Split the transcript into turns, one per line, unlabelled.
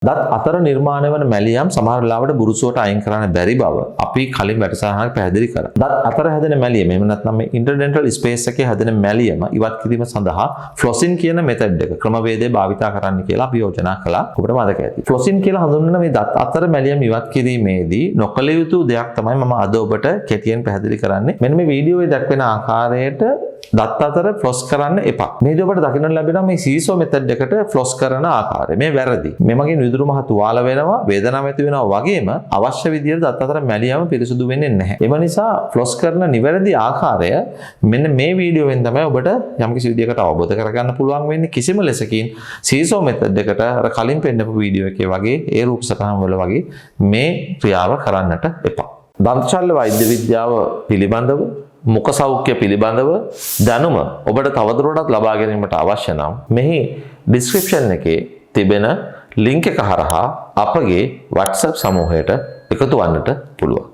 දත් අතර නිර්මාණය වන මැලියම් සමහර වෙලාවට බුරුසුවට අයින් කරන්න බැරි බව අපි කලින් වැඩසටහනක පැහැදිලි කරා. දත් අතර හැදෙන මැලියම එහෙම නැත්නම් මේ ඉන්ටර්ඩෙන්ටල් ස්පේස් එකේ හැදෙන මැලියම ඉවත් කිරීම සඳහා ෆ්ලොසින් කියන මෙතඩ් එක ක්‍රමවේදය භාවිතා කරන්න කියලා අපි යෝජනා කළා. ඔබට මතක ඇති. ෆ්ලොසින් කියලා හඳුන්වන මේ දත් අතර මැලියම් ඉවත් කිරීමේදී නොකළ යුතු දෙයක් තමයි මම අද ඔබට කෙටියෙන් පැහැදිලි කරන්නේ. මෙන්න මේ වීඩියෝවේ දක්වන ආකාරයට දත් අතර ෆ්ලොස් කරන්න එපා. මේදී ඔබට දකින්න ලැබෙනවා මේ සීසෝ මෙතඩ් එකට ෆ්ලොස් කරන ආකාරය. මේ වැරදි. මේ මගින් විදුරු මහ තුවාල වෙනවා, වේදනාවක් ඇති වෙනවා වගේම අවශ්‍ය විදිහට දත් අතර මැලියම පිරිසුදු වෙන්නේ නැහැ. ඒ නිසා ෆ්ලොස් කරන නිවැරදි ආකාරය මෙන්න මේ වීඩියෝවෙන් තමයි ඔබට යම්කිසි විදිහකට අවබෝධ කරගන්න පුළුවන් වෙන්නේ. කිසිම ලෙසකින් සීසෝ මෙතඩ් එකට අර කලින් පෙන්නපු වීඩියෝ එකේ වගේ ඒ රූප සටහන් වල වගේ මේ ක්‍රියාව කරන්නට එපා. දන්ත ශල්‍ය වෛද්‍ය විද්‍යාව පිළිබඳව මුඛ සෞඛ්‍ය පිළිබඳව දැනුම ඔබට තවදුරටත් ලබා ගැනීමට අවශ්‍ය නම් මෙහි ඩිස්ක්‍රිප්ෂන් එකේ තිබෙන ලින්ක් එක හරහා අපගේ WhatsApp සමූහයට එකතු වන්නට පුළුවන්.